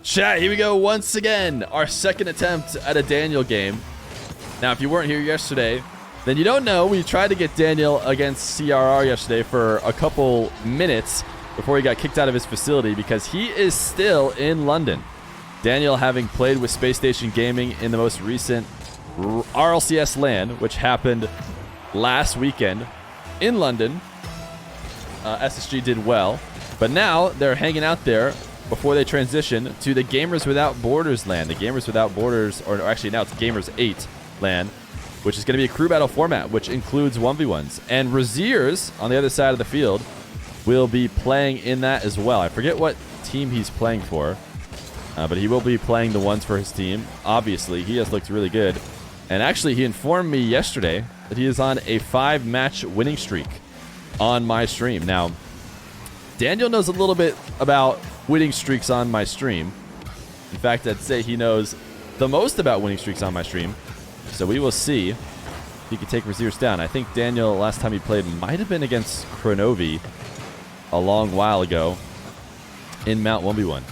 Chat, here we go once again. Our second attempt at a Daniel game. Now, if you weren't here yesterday, then you don't know. We tried to get Daniel against FeerRL yesterday for a couple minutes before he got kicked out of his facility because he is still in London. Daniel, having played with Space Station Gaming in the most recent RLCS LAN, which happened last weekend in London. SSG did well, but now they're hanging out there before they transition to the Gamers Without Borders LAN. The Gamers Without Borders, or actually now it's Gamers 8 LAN, which is going to be a crew battle format, which includes 1v1s. And Rezears, on the other side of the field, will be playing in that as well. I forget what team he's playing for, but he will be playing the ones for his team. Obviously, he has looked really good. And actually, he informed me yesterday that he is on a 5-match winning streak on my stream. Now, Daniel knows a little bit about winning streaks on my stream. In fact, I'd say he knows the most about winning streaks on my stream. So we will see if he can take Rezears down. I think Daniel, last time he played, might have been against Chronovi a long while ago in Mount 1v1.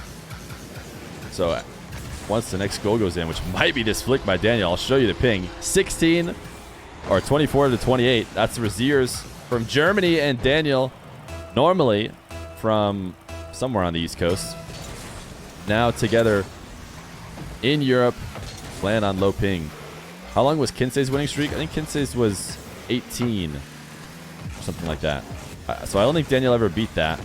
So once the next goal goes in, which might be this flick by Daniel, I'll show you the ping. 16 or 24 to 28. That's Rezears from Germany, and Daniel normally from somewhere on the East Coast. Now together in Europe, land on low ping. How long was Kinsey's winning streak? I think Kinsey's was 18 or something like that. So I don't think Daniel ever beat that.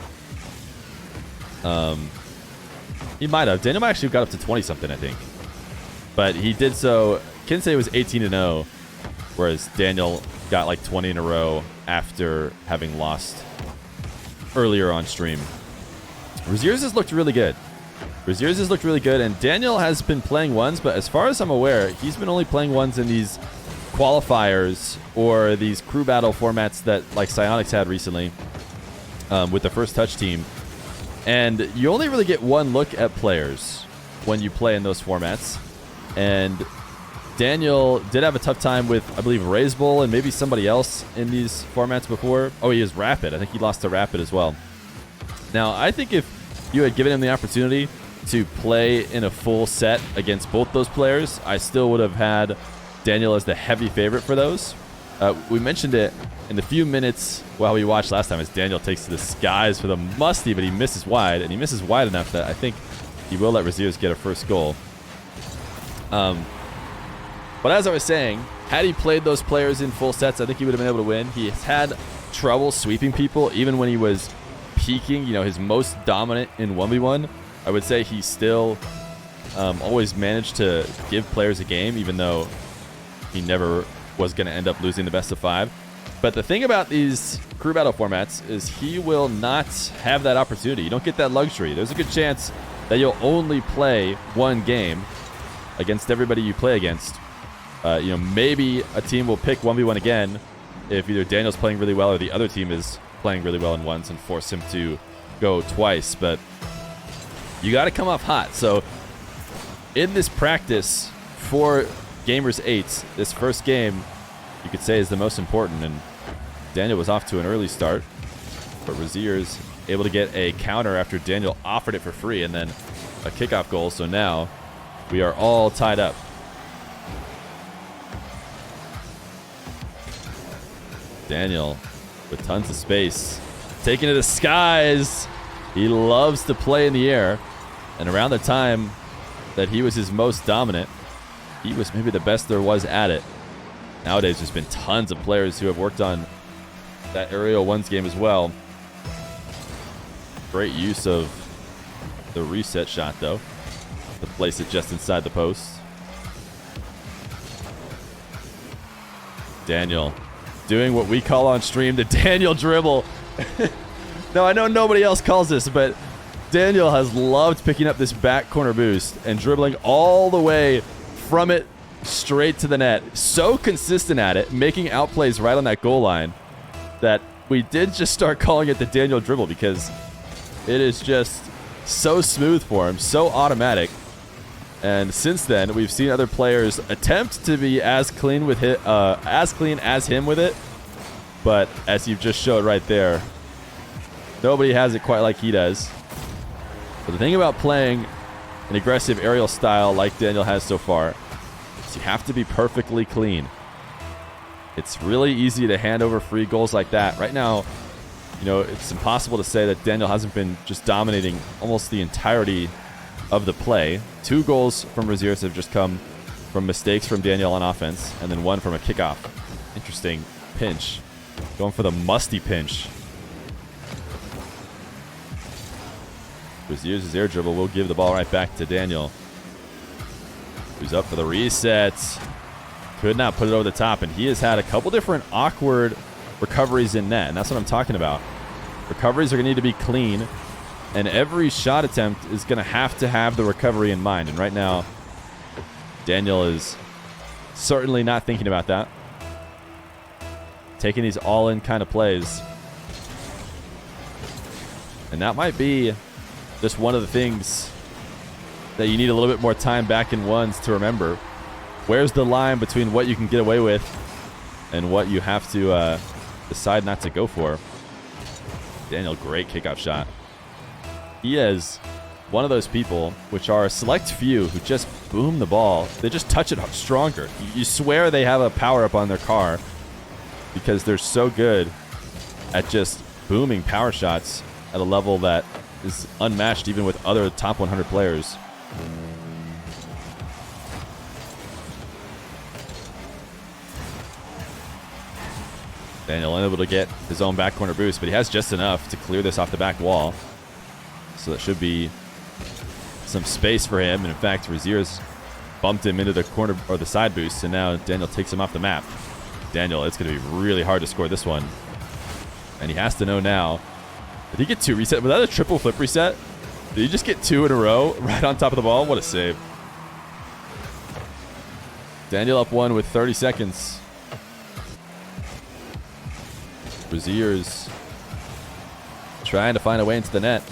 He might have. Daniel might actually got up to 20 something, I think. But he did so. Kinsey was 18-0, whereas Daniel got like 20 in a row after having lost earlier on stream. Rezears has looked really good. Rezears has looked really good, and Daniel has been playing ones, but as far as I'm aware, he's been only playing ones in these qualifiers or these crew battle formats that like Psyonix had recently with the First Touch team. And you only really get one look at players when you play in those formats. And Daniel did have a tough time with, I believe, Rezears and maybe somebody else in these formats before. Oh, he is Rapid. I think he lost to Rapid as well. Now, I think if you had given him the opportunity to play in a full set against both those players, I still would have had Daniel as the heavy favorite for those. We mentioned it in the few minutes while we watched last time as Daniel takes to the skies for the musty, but he misses wide, and he misses wide enough that I think he will let Rezears get a first goal. But as I was saying, had he played those players in full sets, I think he would have been able to win. He has had trouble sweeping people, even when he was peaking, you know, his most dominant in 1v1. I would say he still always managed to give players a game, even though he never was going to end up losing the best of 5. But the thing about these crew battle formats is he will not have that opportunity. You don't get that luxury. There's a good chance that you'll only play one game against everybody you play against. You know, maybe a team will pick 1v1 again if either Daniel's playing really well or the other team is playing really well in once and force him to go twice. But you got to come off hot. So in this practice for Gamers 8, this first game, you could say, is the most important. And Daniel was off to an early start, but Rezears able to get a counter after Daniel offered it for free and then a kickoff goal. So now we are all tied up. Daniel with tons of space, taking to the skies. He loves to play in the air, and around the time that he was his most dominant, he was maybe the best there was at it. Nowadays, there's been tons of players who have worked on that aerial ones game as well. Great use of the reset shot, though, to place it just inside the post. Daniel doing what we call on stream the Daniel dribble. Now, I know nobody else calls this, but Daniel has loved picking up this back corner boost and dribbling all the way from it straight to the net. So consistent at it, making outplays right on that goal line, that we did just start calling it the Daniel dribble because it is just so smooth for him, so automatic. And since then, we've seen other players attempt to be as clean with it, as clean as him with it. But as you've just showed right there, nobody has it quite like he does. But the thing about playing an aggressive aerial style like Daniel has so far, so you have to be perfectly clean. It's really easy to hand over free goals like that. Right now, you know, it's impossible to say that Daniel hasn't been just dominating almost the entirety of the play. 2 goals from Rezears have just come from mistakes from Daniel on offense, and then 1 from a kickoff. Interesting pinch. Going for the musty pinch. Rezears' air dribble will give the ball right back to Daniel, who's up for the reset. Could not put it over the top, and he has had a couple different awkward recoveries in net, and that's what I'm talking about. Recoveries are going to need to be clean, and every shot attempt is going to have the recovery in mind. And right now, Daniel is certainly not thinking about that. Taking these all-in kind of plays. And that might be just one of the things that you need a little bit more time back in ones to remember. Where's the line between what you can get away with and what you have to decide not to go for? Daniel, great kickoff shot. He is one of those people, which are a select few, who just boom the ball. They just touch it stronger. You swear they have a power-up on their car because they're so good at just booming power shots at a level that is unmatched even with other top 100 players. Daniel unable to get his own back corner boost, but he has just enough to clear this off the back wall. So that should be some space for him. And in fact, Rezears bumped him into the corner or the side boost, and now Daniel takes him off the map. Daniel, it's going to be really hard to score this one. And he has to know now. Did he get 2 reset? Was that a triple flip reset? Did he just get 2 in a row right on top of the ball? What a save. Daniel up 1 with 30 seconds. Rezears trying to find a way into the net.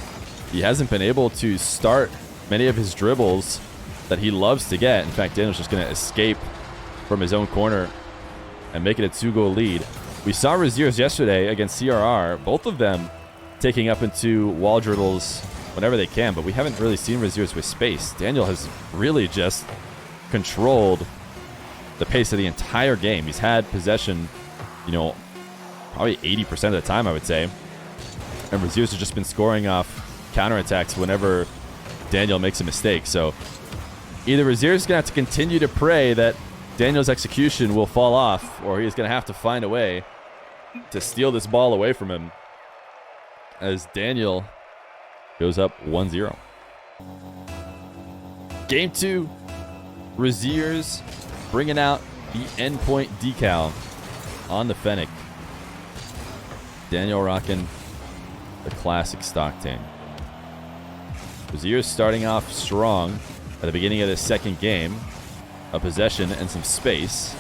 He hasn't been able to start many of his dribbles that he loves to get. In fact, Daniel's just going to escape from his own corner and make it a 2-goal lead. We saw Rezears yesterday against CRR, both of them taking up into wall dribbles whenever they can, but we haven't really seen Rezears with space. Daniel has really just controlled the pace of the entire game. He's had possession, you know, probably 80% of the time, I would say. And Rezears has just been scoring off counterattacks whenever Daniel makes a mistake. So either Rezears is going to have to continue to pray that Daniel's execution will fall off, or he's going to have to find a way to steal this ball away from him as Daniel goes up 1-0. Game 2, Rezears bringing out the endpoint decal on the Fennec. Daniel rocking the classic stock tank. Rezears starting off strong at the beginning of the second game. A possession and some space.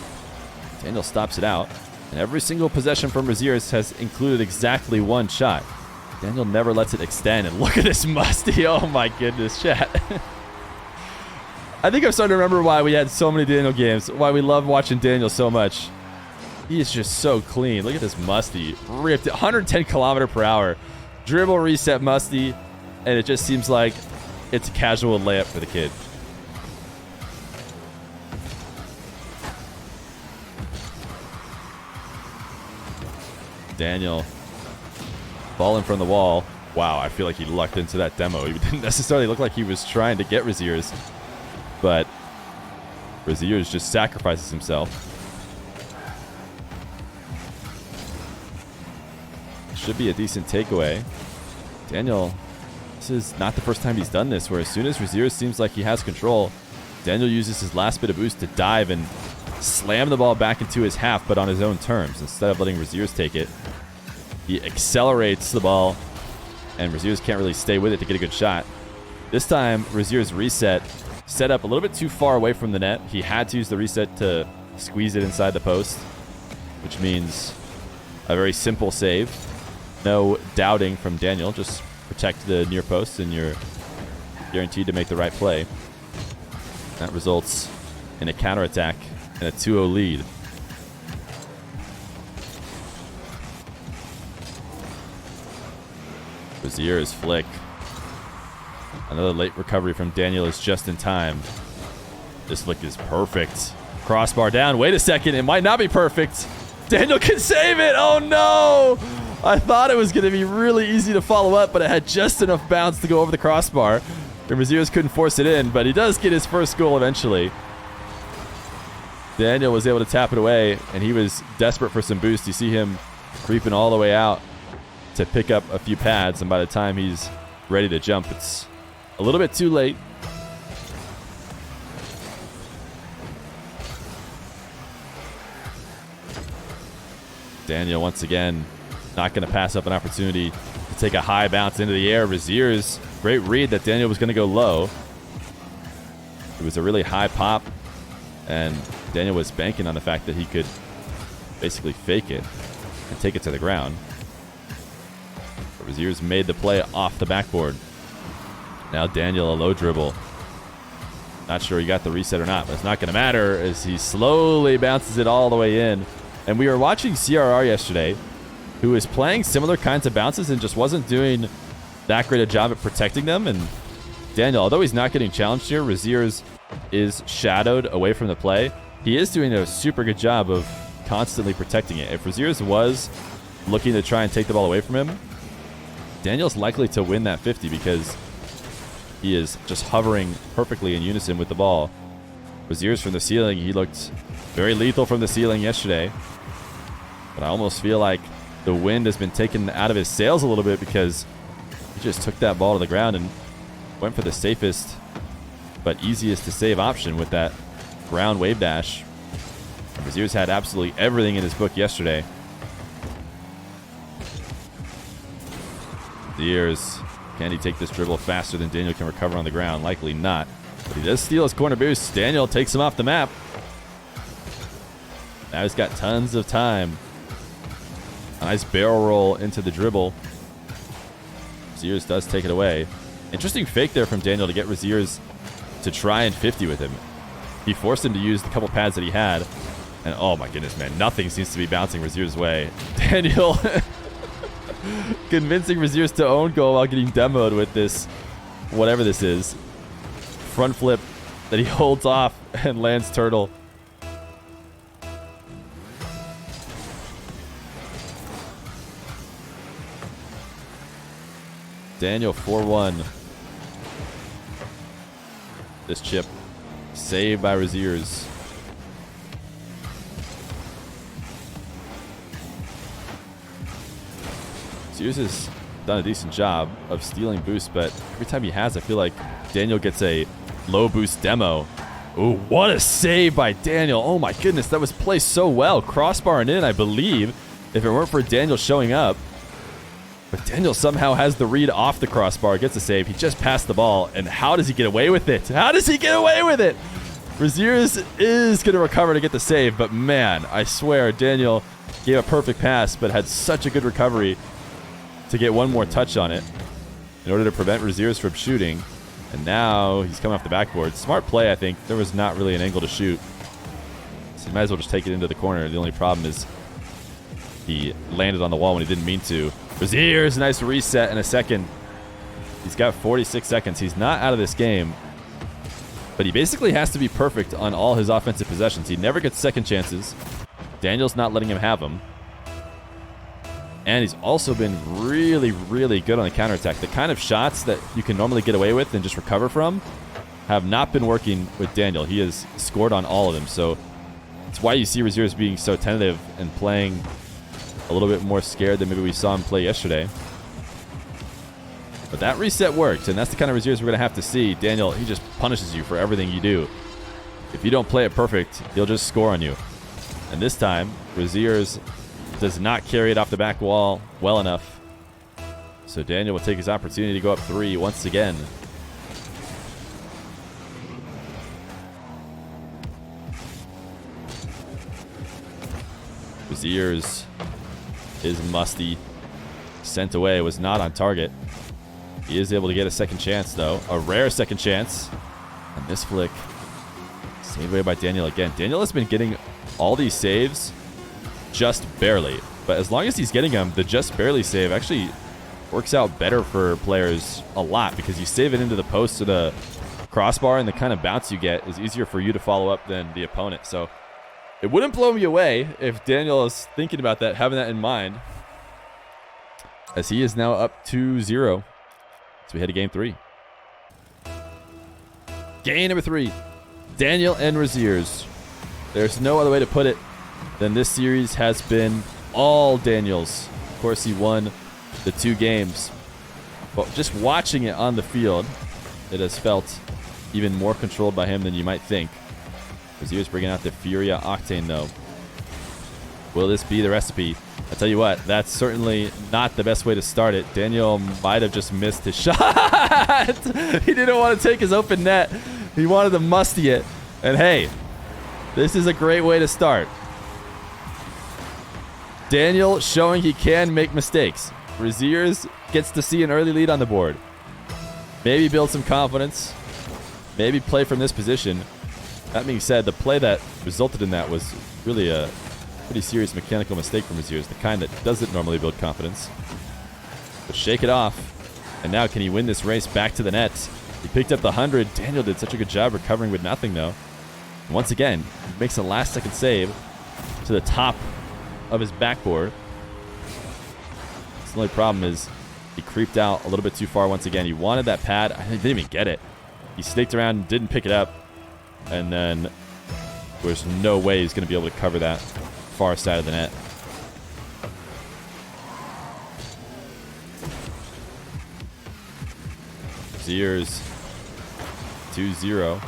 Daniel stops it out. And every single possession from Rezears has included exactly 1 shot. Daniel never lets it extend. And look at this musty. Oh my goodness, chat. I think I'm starting to remember why we had so many Daniel games. Why we love watching Daniel so much. He is just so clean. Look at this musty. Ripped it. 110 km/h. Dribble reset musty. And it just seems like it's a casual layup for the kid. Daniel falling from the wall. Wow, I feel like he lucked into that demo. He didn't necessarily look like he was trying to get Rezears, but Rezears just sacrifices himself. Should be a decent takeaway. Daniel, this is not the first time he's done this, where as soon as Rezears seems like he has control, Daniel uses his last bit of boost to dive and slam the ball back into his half, but on his own terms. Instead of letting Rezears take it, he accelerates the ball, and Rezears can't really stay with it to get a good shot. This time, Rezears' reset set up a little bit too far away from the net. He had to use the reset to squeeze it inside the post, which means a very simple save. No doubting from Daniel. Just protect the near post, and you're guaranteed to make the right play. That results in a counterattack and a 2-0 lead. Rezears flick. Another late recovery from Daniel is just in time. This flick is perfect. Crossbar down. Wait a second. It might not be perfect. Daniel can save it. Oh, no. I thought it was going to be really easy to follow up, but it had just enough bounce to go over the crossbar. And Rezears couldn't force it in, but he does get his first goal eventually. Daniel was able to tap it away, and he was desperate for some boost. You see him creeping all the way out to pick up a few pads, and by the time he's ready to jump, it's a little bit too late. Daniel, once again, not going to pass up an opportunity to take a high bounce into the air. Rezears, great read that Daniel was going to go low. It was a really high pop, and Daniel was banking on the fact that he could basically fake it and take it to the ground. But Rezears made the play off the backboard. Now Daniel, a low dribble. Not sure he got the reset or not, but it's not going to matter as he slowly bounces it all the way in. And we were watching CRR yesterday, who was playing similar kinds of bounces and just wasn't doing that great a job at protecting them. And Daniel, although he's not getting challenged here, Rezears is shadowed away from the play. He is doing a super good job of constantly protecting it. If Rezears was looking to try and take the ball away from him, Daniel's likely to win that 50 because he is just hovering perfectly in unison with the ball. Rezears from the ceiling, he looked very lethal from the ceiling yesterday. But I almost feel like the wind has been taken out of his sails a little bit because he just took that ball to the ground and went for the safest but easiest to save option with that ground wave dash. Rezears had absolutely everything in his book yesterday. Rezears, can he take this dribble faster than Daniel can recover on the ground? Likely not. But he does steal his corner boost. Daniel takes him off the map. Now he's got tons of time. Nice barrel roll into the dribble. Rezears does take it away. Interesting fake there from Daniel to get Rezears to try and 50 with him. He forced him to use the couple pads that he had. And oh my goodness, man. Nothing seems to be bouncing Rezears' way. Daniel convincing Rezears to own goal while getting demoed with this, whatever this is. Front flip that he holds off and lands turtle. Daniel 4-1. This chip saved by Rezears. Rezears has done a decent job of stealing boosts, but every time he has, I feel like Daniel gets a low boost demo. Ooh, what a save by Daniel. Oh my goodness, that was placed so well. Crossbar and in, I believe, if it weren't for Daniel showing up. But Daniel somehow has the read off the crossbar, gets a save. He just passed the ball, and how does he get away with it? How does he get away with it? Rezears is going to recover to get the save, but man, I swear, Daniel gave a perfect pass, but had such a good recovery to get one more touch on it in order to prevent Rezears from shooting. And now he's coming off the backboard. Smart play, I think. There was not really an angle to shoot, so he might as well just take it into the corner. The only problem is he landed on the wall when he didn't mean to. Rezears, nice reset in a second. He's got 46 seconds. He's not out of this game, but he basically has to be perfect on all his offensive possessions. He never gets second chances. Daniel's not letting him have them. And he's also been really, really good on the counterattack. The kind of shots that you can normally get away with and just recover from have not been working with Daniel. He has scored on all of them. So it's why you see Rezears being so tentative and playing a little bit more scared than maybe we saw him play yesterday. But that reset worked, and that's the kind of Rezears we're going to have to see. Daniel, he just punishes you for everything you do. If you don't play it perfect, he'll just score on you. And this time, Rezears does not carry it off the back wall well enough. So Daniel will take his opportunity to go up 3 once again. Rezears is musty. Sent away, was not on target. He is able to get a second chance, though. A rare second chance. And this flick saved away by Daniel again. Daniel has been getting all these saves just barely. But as long as he's getting them, the just barely save actually works out better for players a lot because you save it into the post or the crossbar, and the kind of bounce you get is easier for you to follow up than the opponent. So it wouldn't blow me away if Daniel is thinking about that, having that in mind, as he is now up 2-0 as we head to game 3. Game number 3, Daniel and Rezears. There's no other way to put it than this series has been all Daniel's. Of course, he won the 2 games, but just watching it on the field, it has felt even more controlled by him than you might think. Rezears bringing out the Furia Octane, though. Will this be the recipe? I tell you what, that's certainly not the best way to start it. Daniel might have just missed his shot. He didn't want to take his open net. He wanted to musty it. And hey, this is a great way to start. Daniel showing he can make mistakes. Rezears gets to see an early lead on the board. Maybe build some confidence. Maybe play from this position. That being said, the play that resulted in that was really a pretty serious mechanical mistake from Rezears, the kind that doesn't normally build confidence. But shake it off. And now can he win this race back to the net? He picked up the 100. Daniel did such a good job recovering with nothing, though. And once again, he makes a last-second save to the top of his backboard. The only problem is he creeped out a little bit too far once again. He wanted that pad. I didn't even get it. He snaked around and didn't pick it up. And then there's no way he's going to be able to cover that far side of the net. Rezears 2-0.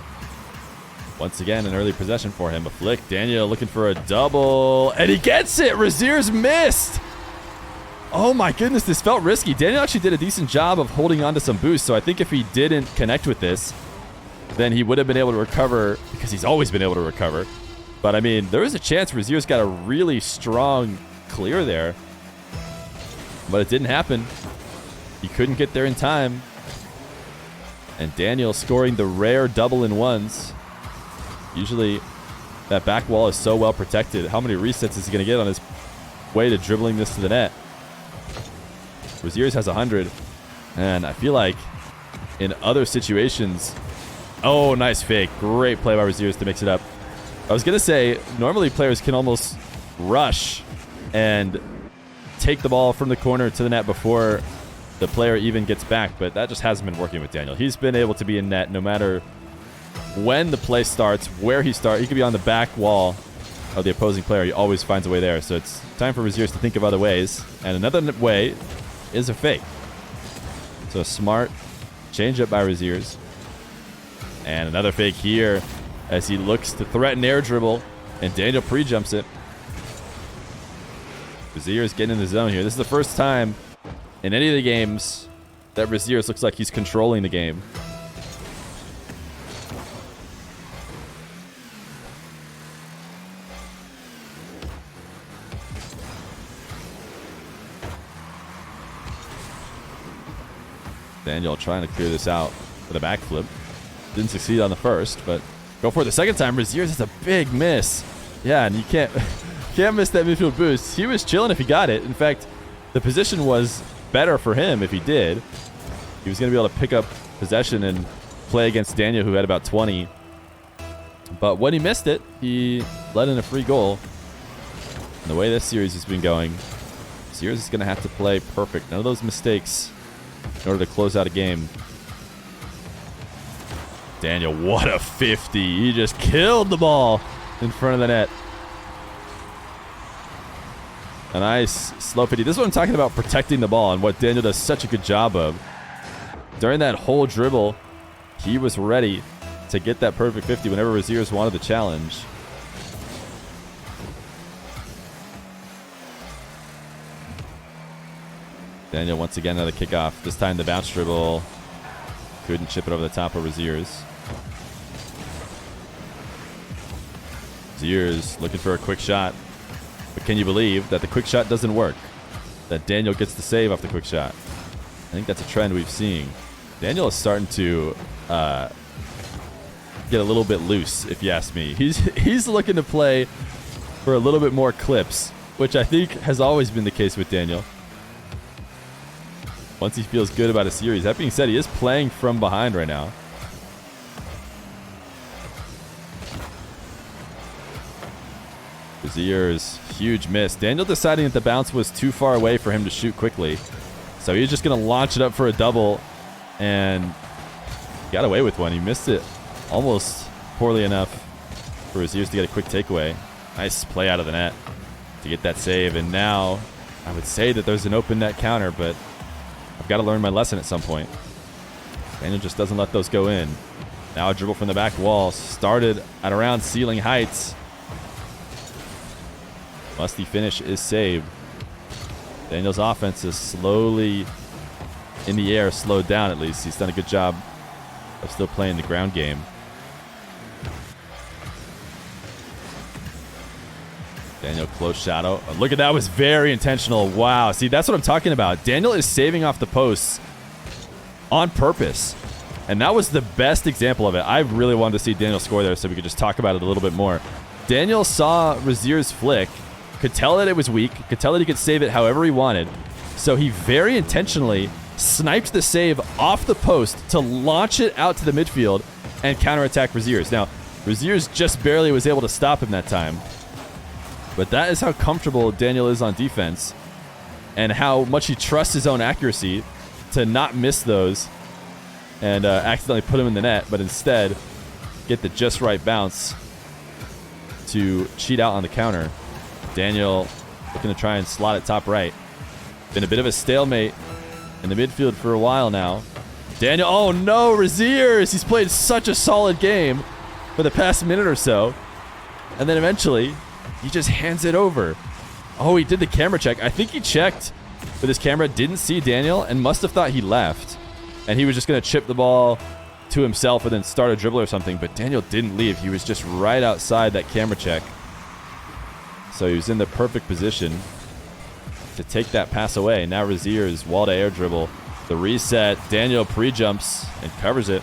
Once again, an early possession for him. A flick. Daniel looking for a double. And he gets it! Rezears missed! Oh my goodness, this felt risky. Daniel actually did a decent job of holding on to some boost, so I think if he didn't connect with this, then he would have been able to recover, because he's always been able to recover. But I mean, there was a chance Rezears got a really strong clear there, but it didn't happen. He couldn't get there in time. And Daniel scoring the rare double in ones. Usually that back wall is so well protected. How many resets is he going to get on his way to dribbling this to the net? Rezears has 100, and I feel like in other situations... Oh, nice fake. Great play by Rezears to mix it up. I was going to say, normally players can almost rush and take the ball from the corner to the net before the player even gets back, but that just hasn't been working with Daniel. He's been able to be in net no matter when the play starts, where he starts. He could be on the back wall of the opposing player. He always finds a way there. So it's time for Rezears to think of other ways. And another way is a fake. So a smart change up by Rezears. And another fake here as he looks to threaten air dribble. And Daniel pre-jumps it. Rezears getting in the zone here. This is the first time in any of the games that Rezears looks like he's controlling the game. Daniel trying to clear this out with a backflip. Didn't succeed on the first, but go for it the second time. Rezears has a big miss. Yeah, and you can't miss that midfield boost. He was chilling if he got it. In fact, the position was better for him if he did. He was going to be able to pick up possession and play against Daniel, who had about 20. But when he missed it, he let in a free goal. And the way this series has been going, Rezears is going to have to play perfect. None of those mistakes in order to close out a game. Daniel, what a 50. He just killed the ball in front of the net. A nice slow 50. This is what I'm talking about, protecting the ball, and what Daniel does such a good job of. During that whole dribble, he was ready to get that perfect 50 whenever Rezears wanted the challenge. Daniel once again another kickoff. This time the bounce dribble. Couldn't chip it over the top of Rezears. Rezears looking for a quick shot. But can you believe that the quick shot doesn't work? That Daniel gets the save off the quick shot. I think that's a trend we've seen. Daniel is starting to get a little bit loose, if you ask me. He's looking to play for a little bit more clips, which I think has always been the case with Daniel. once he feels good about a series. That being said, he is playing from behind right now. Rezears, huge miss. Daniel deciding that the bounce was too far away for him to shoot quickly. So he's just going to launch it up for a double, and got away with one. He missed it almost poorly enough for Rezears to get a quick takeaway. Nice play out of the net to get that save. And now I would say that there's an open net counter, but I've got to learn my lesson at some point. Daniel just doesn't let those go in. Now a dribble from the back wall. Started at around ceiling heights. Musty finish is saved. Daniel's offense is slowly in the air, slowed down at least. He's done a good job of still playing the ground game. Daniel close shadow. Oh, look at that, was very intentional. Wow, see, that's what I'm talking about. Daniel is saving off the posts on purpose. And that was the best example of it. I really wanted to see Daniel score there so we could just talk about it a little bit more. Daniel saw Rezears' flick, could tell that it was weak, could tell that he could save it however he wanted. So he very intentionally sniped the save off the post to launch it out to the midfield and counterattack Rezears. Now, Rezears just barely was able to stop him that time. But that is how comfortable Daniel is on defense and how much he trusts his own accuracy to not miss those and accidentally put him in the net, but instead get the just right bounce to cheat out on the counter. Daniel looking to try and slot it top right. Been a bit of a stalemate in the midfield for a while now. Daniel, oh no, Rezears! He's played such a solid game for the past minute or so. And then eventually, he just hands it over. Oh, he did the camera check. I think he checked with his camera, didn't see Daniel, and must have thought he left. And he was just going to chip the ball to himself and then start a dribble or something. But Daniel didn't leave. He was just right outside that camera check. So he was in the perfect position to take that pass away. Now Rezears, wall to air dribble. The reset. Daniel pre-jumps and covers it.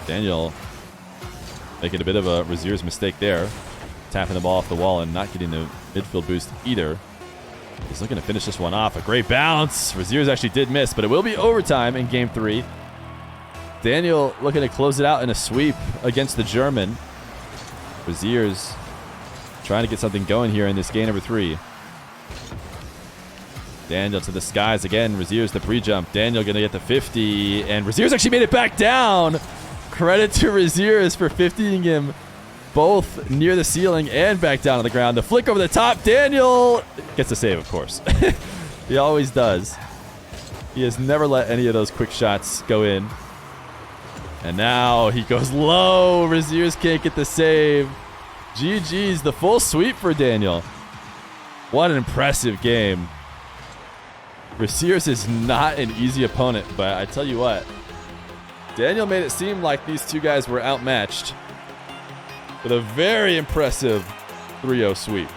Daniel making a bit of a Rezears mistake there. Tapping the ball off the wall and not getting the midfield boost either. He's looking to finish this one off. A great bounce. Rezears actually did miss, but it will be overtime in game 3. Daniel looking to close it out in a sweep against the German. Rezears trying to get something going here in this game number 3. Daniel to the skies again. Rezears the pre-jump. Daniel going to get the 50, and Rezears actually made it back down. Credit to Rezears for 50ing him both near the ceiling and back down on the ground. The flick over the top. Daniel gets a save, of course. He always does. He has never let any of those quick shots go in. And now he goes low. Rezears can't get the save. GG's, the full sweep for Daniel. What an impressive game. Rezears is not an easy opponent, but I tell you what, Daniel made it seem like these two guys were outmatched with a very impressive 3-0 sweep.